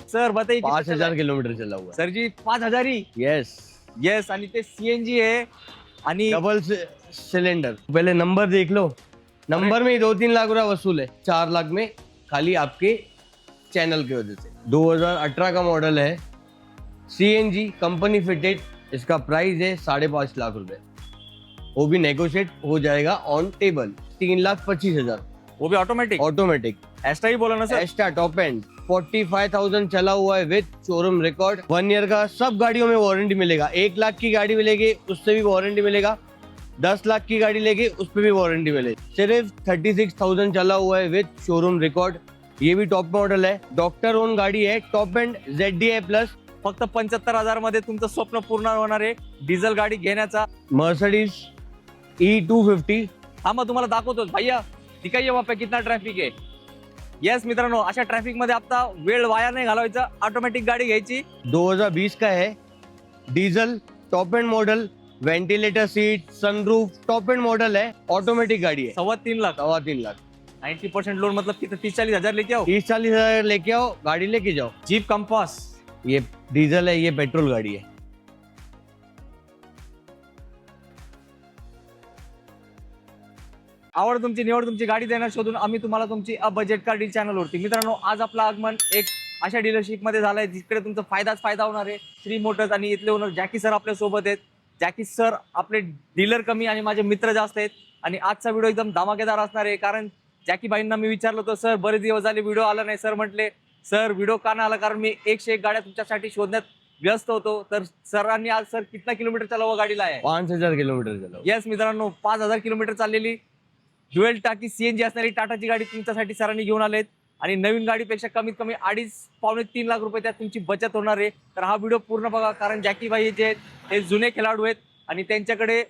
Sir बताइए 5000 kilometre चला हुआ है। सर जी 5000 ही यस, येस आणि ते सीएनजी आहे आणि डबल सिलेंडर। पहले नंबर देख लो, नंबर में ही 2-3 लाख रुपया वसूल है, 4 लाख में खाली आपके चैनल की वजह से। 2018 का मॉडल है, सीएनजी कंपनी फिटेड, इसका प्राइस है 5.5 लाख रुपए। वो भी नेगोशिएट हो जाएगा ऑन टेबल, 3,25,000। वो भी ऑटोमेटिक ऑटोमेटिक एक्स्ट्रा ही बोला ना सर। एस्टा टॉप एंड 45,000 चला हुआ है विद शोरूम रिकॉर्ड। 1 ईयर का सब गाड़ियों में वारंटी मिलेगा। 1 लाख की गाड़ी मिलेगी उससे भी वारंटी मिलेगा, 10 लाख की गाड़ी लेगी उस पर भी वारंटी मिलेगी। सिर्फ 36,000 चला हुआ है विद शोरूम रिकॉर्ड। ये भी टॉप मॉडल है, डॉक्टर ओन गाड़ी है, टॉप एंड ZDI प्लस। फक्त 75,000 मध्ये तुमचं स्वप्न पूर्ण होणार आहे डिझेल गाडी घेण्याचा। मर्सिडीज E250 हा मग तुम्हाला दाखवतो भैया, दिखाइए वहाँ पे कितना ट्रॅफिक आहे। येस मित्रांनो, अशा ट्रॅफिक मध्ये आता वेळ वाया नाही घालवायचा, ऑटोमॅटिक गाडी घ्यायची। 2020 का है, diesel top end model, ventilator seat, sunroof, top end model है, ऑटोमेटिक गाड़ी है। 3.25 लाख 3.25 लाख 90% लोन मतलब कितना 30-40 हजार लेके आओ। 30-40 हजार लेके आओ, गाड़ी लेके जाओ। जीप कंपास ये डीजल है, ये पेट्रोल गाड़ी है। आवड तुमची निवड तुमची गाडी देणार शोधून आम्ही तुम्हाला तुमची बजेट कार डील चॅनल वरती। मित्रांनो, आज आपलं आगमन एक अशा डीलरशिप मध्ये झालंय जिकडे तुमचा फायदाच फायदा होणार आहे। श्री मोटर्स आणि इथले ओनर जॅकी सर आपल्या सोबत आहेत। जॅकी सर आपले डीलर कमी आणि माझे मित्र जास्त आहेत आणि आजचा व्हिडिओ एकदम धमाकेदार असणार आहे। कारण जॅकी भाईंना मी विचारलं होतं, सर बरेच दिवस झाले व्हिडिओ आला नाही। सर म्हटले, सर व्हिडिओ का नाही आला, कारण मी 101 गाड्या तुमच्यासाठी शोधण्यात व्यस्त होतो। तर सरांनी आज सर कितना किलोमीटर चला हुआ गाडीला आहे? 5,000 किलोमीटर चला हुआ। येस मित्रांनो, 5,000 किलोमीटर चाललेली ड्युएल टाकी सीएनजी असणारी टाटाची गाडी तुमच्यासाठी सरांनी घेऊन आलेत आणि नवीन गाडीपेक्षा कमीत कमी 2.5-3 लाख रुपये त्यात तुमची बचत होणार आहे। तर हा व्हिडिओ पूर्ण बघा, कारण जॅकी भाई जे हे जुने खेळाडू आहेत आणि त्यांच्याकडे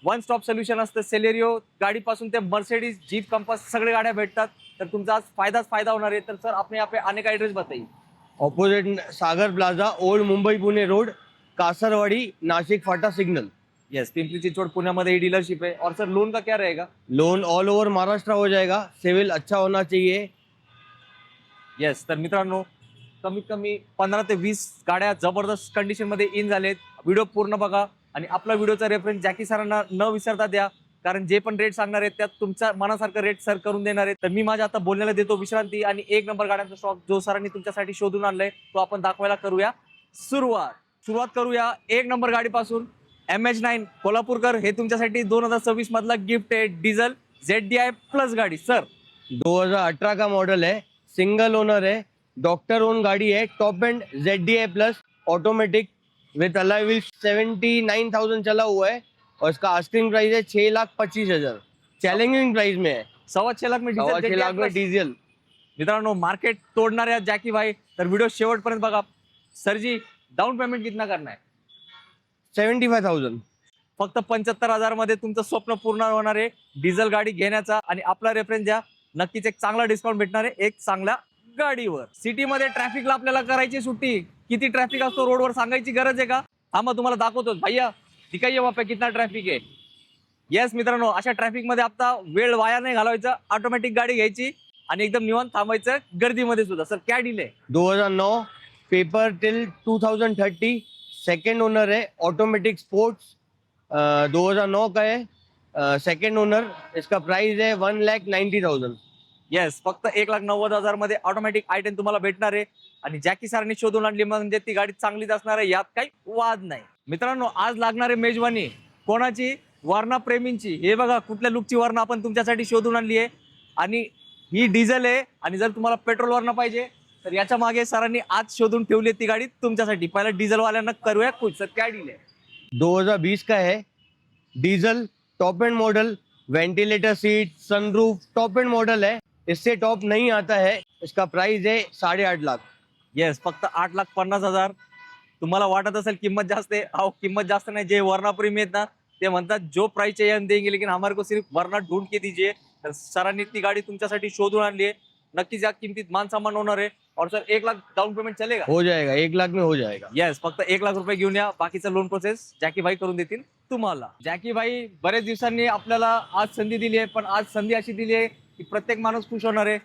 वन स्टॉप सोल्युशन असतं। सेलेरियो गाडीपासून ते मर्सिडीज, जीप, कंपास सगळे गाड्या भेटतात। तर तुमचा आज फायदाच फायदा होणार आहे। तर सर आपने यहाँ पे आने का एड्रेस बताइए। Opposite Sagar plaza, old Mumbai Pune road, Kasarwadi, Nashik Phata signal. Yes, Pimpri Chinchwad पुण्यामध्ये डीलरशिप है। और सर लोन का क्या रहेगा? लोन ऑल ओवर महाराष्ट्र हो जाएगा, सिविल अच्छा होना चाहिए। येस, तर मित्रांनो कमीत कमी 15 ते 20 गाड्या जबरदस्त कंडिशन मध्ये इन झालेत। व्हिडिओ पूर्ण बघा आणि आपला व्हिडिओचा रेफरन्स जॅकी सरांना न विसरता द्या, कारण जे पण रेट सांगणार आहेत त्यात तुमच्या मनासारखं रेट सर करून देणार आहेत। तर मी माझ्या आता बोलण्याला देतो विश्रांती आणि 1 नंबर गाड्यांचा स्टॉक जो सरांनी तुमच्यासाठी शोधून आणलाय तो आपण दाखवायला करूया सुरुवात करूया 1 नंबर गाडीपासून। MH9 कोल्हापूरकर हे तुमच्यासाठी 2026 मधला गिफ्ट आहे, डिझेल ZDI प्लस गाडी। सर 2018 का मॉडल है, सिंगल ओनर है, डॉक्टर ओन गाड़ी है, top end ZDI plus, automatic विद अलॉय व्हील्स। 79,000 चला हुआ है और इसका आस्किंग प्राइस है 6,25,000। चैलेंजिंग प्राइस में है, 6.25 लाख में 6.25 लाख में डीजल। मित्रांनो मार्केट तोडणारे आहेत जॅकी भाई, तर व्हिडिओ शेवटपर्यंत बघा। सर जी डाउन पेमेंट कितना करना है? 75,000। फक्त 75,000 मध्ये तुमचं स्वप्न पूर्ण होणार आहे डिझेल गाडी घेण्याचा आणि आपला रेफरन्स द्या, नक्कीच एक चांगला डिस्काउंट भेटणार आहे एक चांगल्या गाडीवर। सिटी मध्ये ट्रॅफिकला आपल्याला करायची सुट्टी, किती ट्रॅफिक असतो रोडवर सांगायची गरज आहे का? हा मग तुम्हाला दाखवतो भैया, दिखाइए वहाँ पे कितना ट्रॅफिक आहे। येस मित्रांनो, अशा ट्रॅफिक मध्ये आता वेळ वाया नाही घालवायचा, ऑटोमॅटिक गाडी घ्यायची आणि एकदम निवांत थांबायचं गर्दीमध्ये सुद्धा। सर क्या डील है? 2009 पेपर टिल 2030, सेकेंड ओनर है, ऑटोमेटिक स्पोर्ट्स। 2009 का है, सेकेंड ओनर। इसका प्राइस है 1,90,000। येस, फक्त 1,90,000 मध्ये ऑटोमॅटिक i10 तुम्हाला भेटणार आहे आणि जॅकी सरांनी शोधून आणली म्हणजे ती गाडी चांगलीच असणार आहे, यात काही वाद नाही। मित्रांनो, आज लागणारी मेजवानी कोणाची? वर्णा प्रेमींची। हे बघा कुठल्या लुकची वर्णा आपण तुमच्यासाठी शोधून आणली आहे आणि ही डिझेल आहे आणि जर तुम्हाला पेट्रोल वर्णा पाहिजे तर याच्या मागे सरांनी आज शोधून ठेवली ती गाडी तुमच्यासाठी। पहिला डिझेल वाल्यांना करूया कुछ। सर क्या डील है? 2020 का है, diesel top end model, ventilator seat, sunroof, top end model है, इससे टॉप नहीं आता है। इसका प्राइस है 8.5 लाख। येस, फक्त 8,50,000। तुम्हाला वाटत असेल किंमत जास्त आहे, अहो किंमत जास्त नाही। जे वर्णा प्रेमी आहेत ना ते म्हणतात जो प्राइस चाहिए हम देंगे लेकिन हमारे को सिर्फ वर्णा ढूंढ के दीजिए। तर सरांनी ती गाडी तुमच्यासाठी शोधून आणली आहे, नक्कीच या किमतीत मान सन्मान होणार आहे। और सर 1 लाख डाउन पेमेंट चलेगा? हो जाएगा, 1 लाख में हो जाएगा। येस, फक्त 1 लाख रुपये घेऊन या, बाकीचं लोन प्रोसेस जॅकी भाई करून देतील तुम्हाला। जॅकी भाई बरेच दिवसांनी आपल्याला आज संधी दिली आहे, पण आज संधी अशी दिली आहे की प्रत्येक माणूस खुश होणार आहे।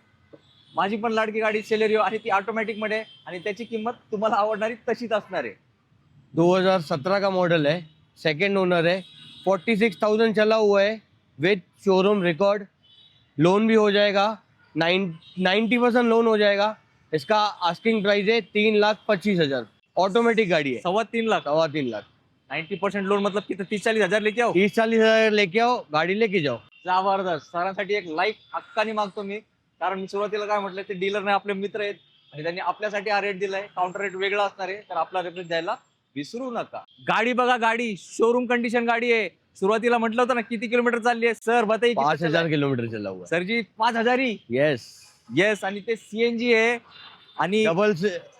माझी पण लाडकी गाडी सेलेरिओ आहे, ती ऑटोमॅटिक मध्ये आहे आणि त्याची किंमत तुम्हाला आवडणारी तशीच असणार आहे. 2017 का मॉडल है, सेकंड ओनर है, 46,000 चला हुआ है विथ शोरूम रिकॉर्ड. लोन भी हो जाएगा, 90% लोन हो जाएगा. इसका आस्किंग प्राइस है 3,25,000. ऑटोमेटिक गाड़ी है, 3.25 लाख. 3.25 लाख. 90% लोन मतलब किती 30-40 हजार लेके आओ. 30-40 हजार लेके आओ, गाड़ी लेके जाओ. जबरदस्त. सरांसाठी एक लाईक हक्काने मागतो मी, कारण मी सुरुवातीला काय म्हटलं, ते डीलर नाही आपले मित्र आहेत आणि त्यांनी आपल्यासाठी हा रेट दिलाय. काउंटर रेट वेगळा असणार आहे, तर आपला रेफरन्स द्यायला विसरू नका. गाडी बघा, गाडी शोरूम कंडिशन गाडी आहे. सुरुवातीला म्हटलं होतं ना किती किलोमीटर चालली आहे सर, बताइए. 5,000 किलोमीटर चला हुआ है. सर जी 5,000 ही. येस. येस, आणि ते सीएनजी आहे आणि डबल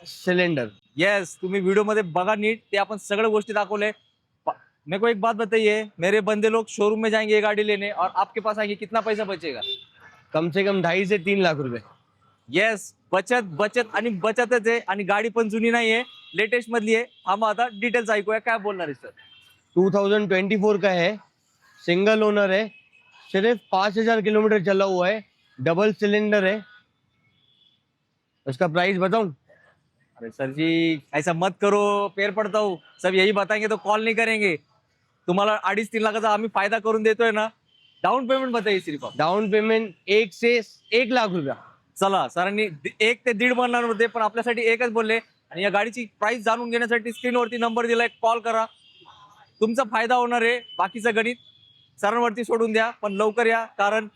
सिलेंडर. यस, तुम्ही व्हिडिओ मध्ये बघा नीट, ते आपण सगळ्या गोष्टी दाखवले. मेरे को एक बात बताइए, मेरे बंदे लोग शोरूम में जाएंगे ये गाड़ी लेने और आपके पास आएंगे, कितना पैसा बचेगा? कम से कम 2.5 से 3 लाख रुपए. येस, बचत बचत आणि बचतच आहे. आणि गाडी पण जुनी नाहीये, लेटेस्ट मधली आहे. थांबा आता डिटेल्स ऐकूया, काय बोलणार आहे सर. 2024 का है, सिंगल ओनर है, सिर्फ 5,000 किलोमीटर चला हुआ है, डबल सिलेंडर है. उसका प्राइस बताऊं? अरे सर जी ऐसा मत करो, पैर पड़ता हूँ. सब यही बताएंगे तो कॉल नहीं करेंगे. तुम्हाला 2.5-3 लाखाचा आम्ही फायदा करून देतोय ना. डाऊन पेमेंट बताइए सिर्फ आप. डाउन पेमेंट 1 से 1 लाख रुपया. चला, सरांनी 1 ते 1.5 बनणार होते, पण आपल्यासाठी एकच बोलले. आणि या गाडीची प्राइस जाणून घेण्यासाठी स्क्रीनवरती नंबर दिलाय, कॉल करा. तुमचा फायदा होणार आहे. बाकीचं गणित सरांवरती सोडून द्या, पण लवकर या, कारण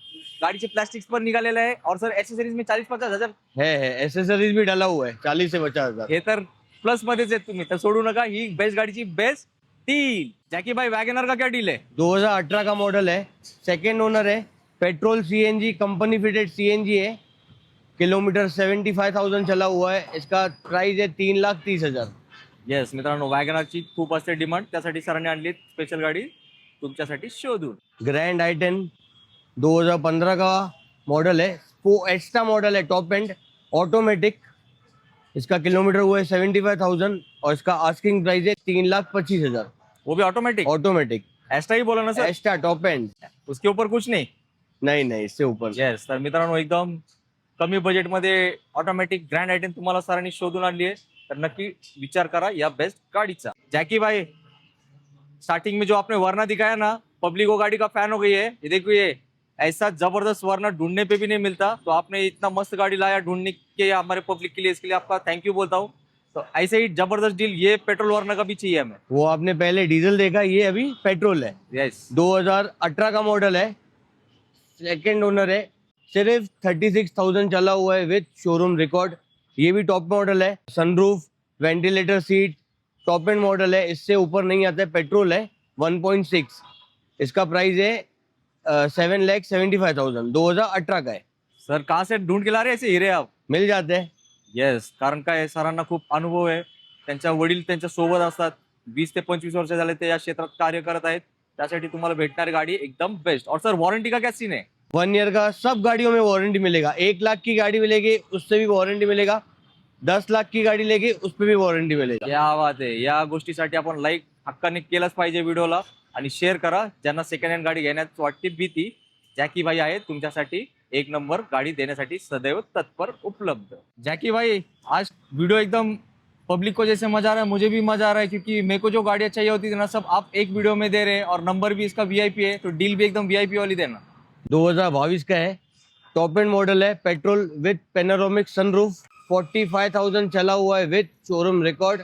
गाडीचे प्लास्टिक्स पण निघालेले आहे. और सर एक्सेसरीज में 40-50 हजार है एसेसरीज भी डाला हुआ है, 40 से 50,000. हे तर प्लस मध्येच आहेत. तुम्ही तर सोडू नका. ही बेस्ट गाडीची बेस्ट डील. जॅकी भाई, वॅगनर का क्या डील है? 2018 का मॉडल है, सेकेंड ओनर है, petrol CNG, company fitted CNG है. किलोमीटर 75,000 चला हुआ है. इसका प्राइस है 3,30,000. येस मित्रांनो, वॅगनरची खूप असते डिमांड, त्यासाठी सरांनी आणली स्पेशल गाडी तुमच्यासाठी शोधून. ग्रैंड i10 2015 का मॉडल है, वो एक्स्ट्रा मॉडल है, टॉप एंड ऑटोमेटिक. इसका किलोमीटर हुआ है 75,000 और इसका आस्किंग प्राइस है 3,25,000. वो भी ऑटोमेटिक. ऑटोमेटिक एक्स्ट्रा ही बोला ना सर, एक्स्ट्रा टॉप एंड. उसके ऊपर कुछ नहीं. नहीं, इससे ऊपर. येस, तर मित्रांनो एकदम कमी बजेटमध्ये ऑटोमॅटिक ग्रँड i10 तुम्हाला सरांनी शोधून आणली आहे, तर नक्की विचार करा या बेस्ट गाडीचा. जैकी भाई, स्टार्टिंग में जो आपने वरना दिखाया ना, पब्लिक वो गाड़ी का फैन हो गई है. ये देखो, ये ऐसा जबरदस्त वरना ढूंढने पे भी नहीं मिलता. तो आपने इतना मस्त गाड़ी लाया ढूंढने के हमारे पब्लिक के लिए, इसके लिए आपका थैंक यू बोलता हूँ. तो ऐसे ही जबरदस्त डील ये पेट्रोल वरना का भी चाहिए हमें. वो आपने पहले डीजल देखा, ये अभी पेट्रोल है. यस, 2018 का मॉडल है, सेकेंड ओनर है, सिर्फ 36,000 चला हुआ है विथ शोरूम रिकॉर्ड. ये भी टॉप मॉडल है, sunroof, ventilator seat, top end model है. इससे ऊपर नहीं आता है. पेट्रोल है, 1.6. इसका प्राइस है 7,75,000. 2018 का है. सर कहाँ से ढूंढ के ला रहे ऐसे हीरे आप? मिल जाते हैं. येस, कारण काय सरांना खूप अनुभव आहे. त्यांच्या वडील त्यांच्या सोबत असतात. 20 ते 25 वर्ष झाले ते या क्षेत्रात कार्य करत आहेत. त्यासाठी तुम्हाला भेटणारी गाडी एकदम बेस्ट. और सर वारंटी का क्या सीन है? 1 ईयर का सब गाड़ियों में वारंटी मिलेगा. 1 लाख की गाड़ी मिलेगी, उससे भी वारंटी मिलेगा. 10 लाख की गाड़ी लेगी, उस पर भी वारंटी मिलेगा. या बात आहे. या गोष्टीसाठी आपण लाईक हक्काने केलंच पाहिजे व्हिडिओला, आणि शेअर करा. ज्यांना सेकंड हँड गाडी घेण्यात वाटते भीती, जॅकी भाई आहे तुमच्यासाठी एक नंबर गाड़ी देने सदैव तत्पर उपलब्ध. जैकी भाई, आज वीडियो एकदम पब्लिक को जैसे मजा आ रहा है, मुझे भी मजा आ रहा है, क्योंकि मेरे को जो गाड़ियाँ चाहिए होती थी ना, सब आप एक वीडियो में दे रहे हैं, और नंबर भी इसका वीआईपी है, तो डील भी एकदम वीआईपी वाली देना. 2022 का है, टॉप एंड मॉडल है, पेट्रोल विथ पेनोरामिक सनरूफ, 45,000 चला हुआ है विथ शोरूम रिकॉर्ड.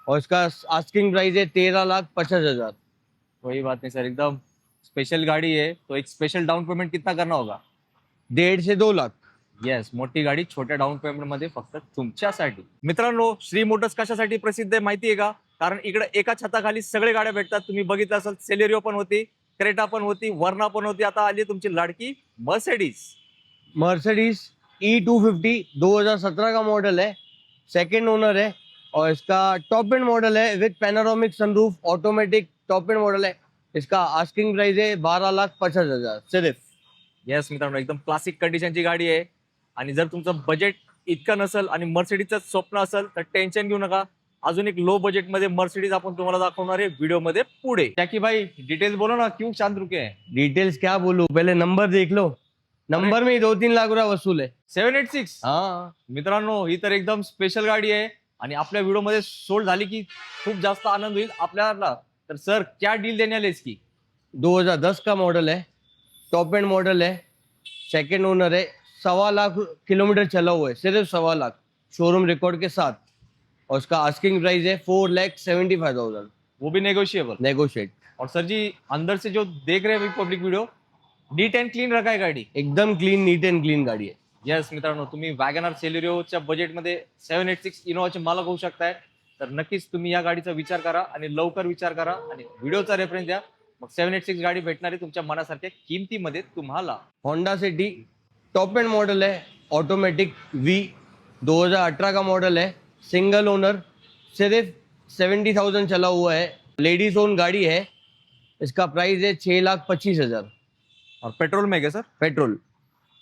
और इसका आस्किंग प्राइस है 13,50,000. कोई बात नहीं सर, एकदम स्पेशल गाड़ी है, तो एक स्पेशल डाउन पेमेंट कितना करना होगा? 1.5 से 2 लाख. येस, मोठी गाडी छोट्या डाऊन पेमेंट मध्ये फक्त तुमच्यासाठी. मित्रांनो, श्री मोटर्स कशासाठी प्रसिद्ध आहे माहिती आहे का? कारण इकडे एका छताखाली सगळे गाड्या भेटतात. तुम्ही बघितलं असाल, सेलेरिओ पण होती, क्रेटा पण होती, वर्ना पण होती, आता आली तुमची लाडकी मर्सिडीज E250 2017 का मॉडल है, सेकेंड ओनर है, और इसका टॉप एंड मॉडल है with panoramic sunroof, automatic top end model है. इसका आस्किंग प्राइस है 12,50,000 सिर्फ. येस मित्रांनो, एकदम क्लासिक कंडिशनची गाडी आहे. आणि जर तुमचं बजेट इतकं नसेल आणि मर्सिडीजचं स्वप्न असेल, तर टेन्शन घेऊ नका. अजून एक लो बजेट मध्ये मर्सिडीज आपण तुम्हाला दाखवणार आहे व्हिडिओ मध्ये पुढे. जॅकी भाई, डिटेल्स बोलो ना, क्यों शांत रुके हैं? डिटेल्स क्या बोलूं, पहले नंबर देख लो. नंबर में ही 2-3 लाख रुपया वसूल है. 786 हाँ, मित्रांनो, ही तर एकदम स्पेशल गाडी आहे आणि आपल्या व्हिडिओमध्ये सोल्ड झाली की खूप जास्त आनंद होईल आपल्याला. तर सर क्या डील देने वाले इसकी? 2010 का मॉडल है, टॉप एंड मॉडल है, सेकंड ओनर है, 1.25 लाख किलोमीटर चला हुआ है, सिर्फ 1.25 लाख शोरूम रिकॉर्ड के साथ. और उसका आस्किंग प्राइस है 4,75,000 वो भी नेगोशिएबल. नेगोशिएट. और सर जी अंदर से जो देख रहे हैं public video, neat and clean रखा आहे गाडी. एकदम क्लीन, नीट एंड क्लीन गाड़ी है. येस मित्रांनो, तुम्ही वॅगनआर सेलेरिओच्या बजेटमध्ये 786 इनोवाचे मालक होऊ शकताय. तर नक्कीच तुम्ही या गाडीचा विचार करा आणि लवकर विचार करा आणि व्हिडिओचा रेफरन्स द्या. मग 786 गाडी भेटणार आहे तुमच्या मनासारख्या किमतीमध्ये तुम्हाला. Honda city top end model है, ऑटोमेटिक वी 2018 का मॉडल है, सिंगल ओनर, सिर्फ 70,000 चला हुआ है, लेडीज ओन गाड़ी है. इसका प्राइस है 6,25,000 और पेट्रोल में क्या सर? पेट्रोल.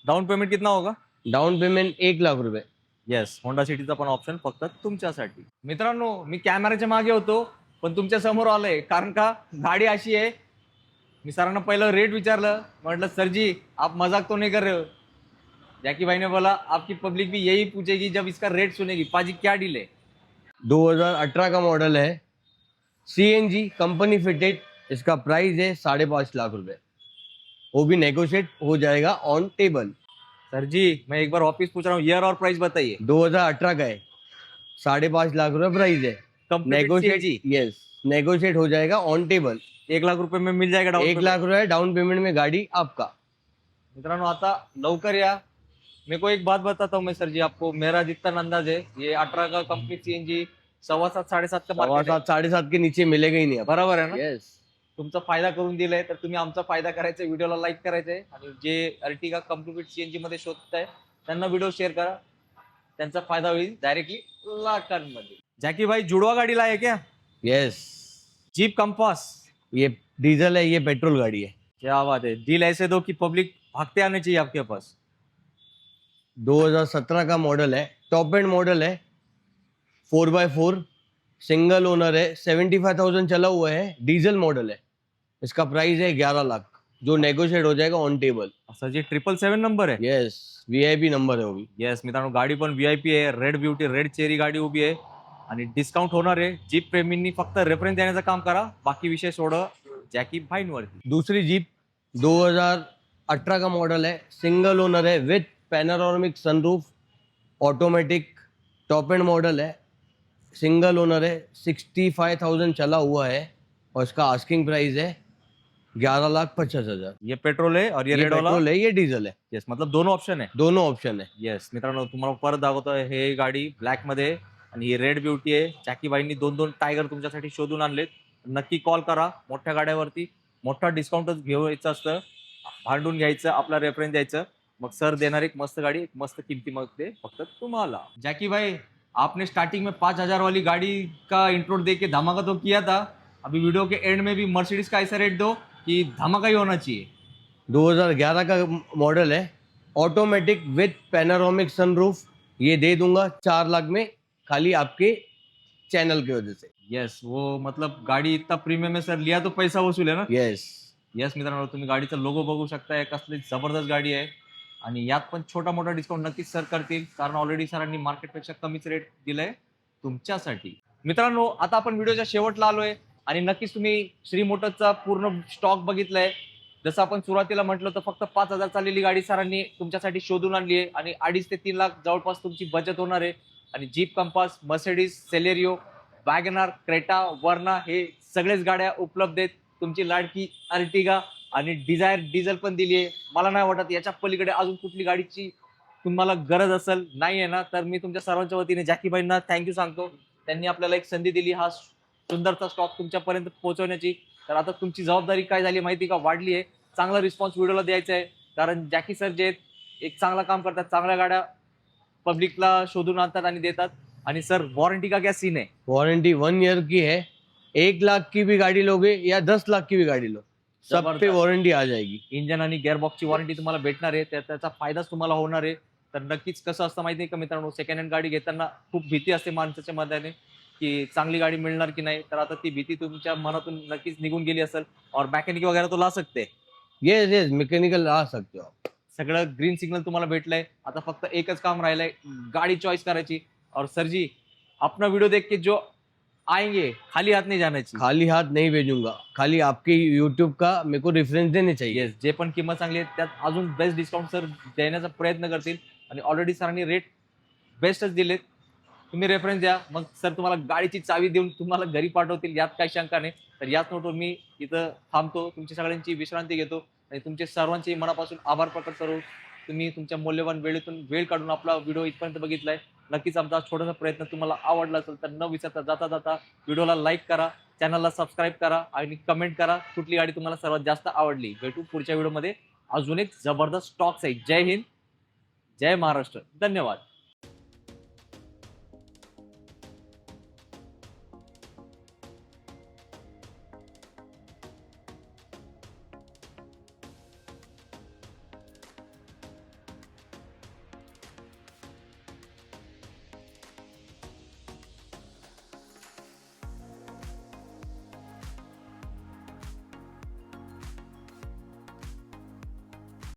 डाउन पेमेंट कितना होगा? डाउन पेमेंट 1 लाख रुपए. येस, होंडा सिटीचा पण ऑप्शन फक्त तुमच्यासाठी. मित्रांनो, मी कॅमेऱ्याच्या मागे होतो पण तुमच्या समोर आलोय, कारण का गाडी अशी आहे. मी सरांना पहिलं रेट विचारलं, म्हटलं सर जी आप मजाक तो नहीं कर रहे हो? जैकी भाई ने बोला आपकी पब्लिक भी यही पूछेगी जब इसका रेट सुनेगी, पाजी क्या डील है? 2018 का मॉडल है, CNG कंपनी फिटेड. इसका प्राइस है 5.5 लाख रुपए. वो भी नेगोशिएट हो जाएगा ऑन टेबल. सर जी मैं एक बार वापिस पूछ रहा हूँ, ईयर और प्राइस बताइए. 2018 का है, 5.5 लाख रुपए प्राइस है. नेगोशिएट, यस, नेगोशिएट हो जाएगा ऑन टेबल. 1 लाख रुपये में मिल जाएगा डाउन 1 लाख रुपए डाउन पेमेंट में गाड़ी आपका. मित्रांनो आता लवकर या. मेरे को एक बात बताता हूँ मैं सर जी आपको, मेरा जितना अंदाज है ये 18 का कंप्लीट CNG 7.5 7.5 का मार्केट है. 7.5 के नीचे मिलेगा ही नहीं आपको. बरोबर आहे ना? यस. तुमचा फायदा करून दिलाय तर तुम्ही आमचा फायदा करायचा, व्हिडिओला लाईक करायचंय आणि जे अर्टिगा कंप्लीट CNG मध्ये शोधताय त्यांना व्हिडिओ शेअर करा, त्यांचा फायदा होईल डायरेक्टली लाखांमध्ये. जॅकी भाई जुड़वा गाड़ी लाए क्या? यस. Jeep compass. ये डीजल है, ये पेट्रोल गाड़ी है. क्या बात है, डील ऐसे दो कि पब्लिक भागते आने चाहिए आपके पास. 2017 का मॉडल है, टॉप एंड मॉडल है, 4x4, सिंगल ओनर है, 75,000 चला हुआ है, डीजल मॉडल है. इसका प्राइस है 11 लाख, जो नेगोशिएट हो जाएगा on table. Sir ji 777 number है. यस, VIP नंबर है वो भी. येस मित्रांनो, गाडी पण VIP आहे. रेड ब्युटी, रेड चेरी गाडी उभी आहे आणि डिस्काउंट होणार आहे. जीप प्रेमींनी फक्त रेफरन्स देण्याचं काम करा, बाकी विषय सोडं जॅकी भाईंवरती. दूसरी जीप 2018 का मॉडल है, सिंगल ओनर है, with panoramic sunroof, automatic, top end model है, सिंगल ओनर है, 65,000 चला हुआ है और इसका आस्किंग प्राइस है 11,50,000. ये पेट्रोल आहे और ये ये रेड वाला. पेट्रोल है, ये डीजल है, येस मतलब दोनों ऑप्शन आहे. दोनों ऑप्शन है. येस मित्रांनो, तुम्हाला परत दाखवतोय हे गाडी ब्लॅक मध्ये आहे आणि ही रेड ब्युटी आहे. जॅकी बाईंनी 2 टायगर तुमच्यासाठी शोधून आणलेत. नक्की कॉल करा. मोठ्या गाड्यावरती मोठा डिस्काउंटच घ्यायचं असतं, भांडून घ्यायचं, आपला रेफरन्स द्यायचं, मग सर देणार एक मस्त गाडी, एक मस्त किमतीमध्ये फक्त तुम्हाला. जॅकी भाई आपने स्टार्टिंग में 5,000 वाली गाड़ी का इंट्रो दे के धमाका तो किया था, अभी वीडियो के एंड में भी मर्सिडीज का ऐसा रेट दो कि धमाका ही होना चाहिए. 2011 का मॉडल है, ऑटोमेटिक विथ पैनोरामिक सनरूफ. ये दे दूंगा 4 लाख में, खाली आपके चैनल की वजह से. यस वो मतलब गाडी इतना प्रीमियम है सर, लिया तो पैसा वसूल है ना. यस. यस मित्रांनो, तुम्ही गाडीचा लोगो बघू शकताय, कसली जबरदस्त गाडी आहे आणि यात पण छोटा मोठा डिस्काउंट नक्कीच सर करतील, कारण ऑलरेडी सरांनी मार्केटपेक्षा कमीच रेट दिलाय तुमच्यासाठी. मित्रांनो आता आपण व्हिडिओच्या शेवटला आलोय आणि नक्कीच तुम्ही श्री मोटर्सचा पूर्ण स्टॉक बघितलाय. जसं आपण सुरुवातीला म्हटलं तर फक्त 5,000 चाललेली गाडी सरांनी तुमच्यासाठी शोधून आणली आहे आणि 2.5 ते 3 लाख जवळपास तुमची बचत होणार आहे. आणि Jeep Compass, Mercedes, Celerio, WagonR, Creta, Verna हे सगळेच गाड्या उपलब्ध आहेत. तुमची लाडकी अर्टिगा आणि डिझायर डिझेल पण दिली आहे. मला नाही वाटत याच्या पलीकडे अजून कुठली गाडीची तुम्हाला गरज असेल. नाही आहे ना, तर मी तुमच्या सर्वांच्या वतीने जॅकी भाईंना थँक्यू सांगतो. त्यांनी आपल्याला एक संधी दिली हा सुंदरचा स्टॉक तुमच्यापर्यंत पोहोचवण्याची. तर आता तुमची जबाबदारी काय झाली माहिती का, वाढली आहे. चांगला रिस्पॉन्स व्हिडिओला द्यायचा आहे, कारण जॅकी सर जे एक चांगलं काम करतात, चांगल्या गाड्या पब्लिकला शोधून आणतात आणि देतात. आणि सर वॉरंटी का क्या सीन है? वारंटी 1 ईयर की है. 1 लाख की भी गाड़ी लोगे या 10 लाख की भी गाड़ी लो, सब पे वारंटी आ जाएगी. इंजन आणि गिअरबॉक्सची वॉरंटी तुम्हाला भेटणार आहे, त्याचा फायदाच तुम्हाला होणार आहे. तर नक्कीच कसं असतं माहिती आहे का मित्रांनो, सेकंड हँड गाडी घेताना खूप भीती असते माणसाच्या मनाने की चांगली गाडी मिळणार की नाही. तर आता ती भीती तुमच्या मनातून नक्कीच निघून गेली असेल. और मैकेनिक वगैरह तो ला सकते. यस यस, मैकेनिकल ला सकते हो. सगळं ग्रीन सिग्नल तुम्हाला भेटलंय. आता फक्त एकच काम राहिलंय, गाडी चॉईस करायची. और सर जी, अपना वीडियो देख के जो आएंगे खाली हाथ नहीं जाना चाहिए. खाली हाथ नहीं भेजूंगा, खाली आपके यूट्यूब का मेरे को रेफरेंस देने चाहिए. येस, जे पण किंमत चांगली आहे त्यात अजून बेस्ट डिस्काउंट सर देण्याचा प्रयत्न करतील. आणि ऑलरेडी सरांनी रेट बेस्टच दिलेत. तुम्ही रेफरन्स द्या, मग सर तुम्हाला गाडीची चावी देऊन तुम्हाला घरी पाठवतील, यात काही शंका नाही. तर याच नोटवर मी इथं थांबतो, तुमची सगळ्यांची विश्रांती घेतो आणि तुमचे सर्वांचे मनापासून आभार प्रकट करू. तुम्ही तुमच्या मौल्यवान वेळेतून वेळ काढून आपला व्हिडिओ इथपर्यंत बघितलाय. नक्कीच आमचा छोटासा प्रयत्न तुम्हाला आवडला असेल तर न विसरता जाता जाता व्हिडिओला लाईक करा, चॅनलला सबस्क्राईब करा आणि कमेंट करा कुठली गाडी तुम्हाला सर्वात जास्त आवडली. भेटू पुढच्या व्हिडिओमध्ये. अजून एक जबरदस्त स्टॉक्स आहे. जय हिंद, जय महाराष्ट्र. धन्यवाद.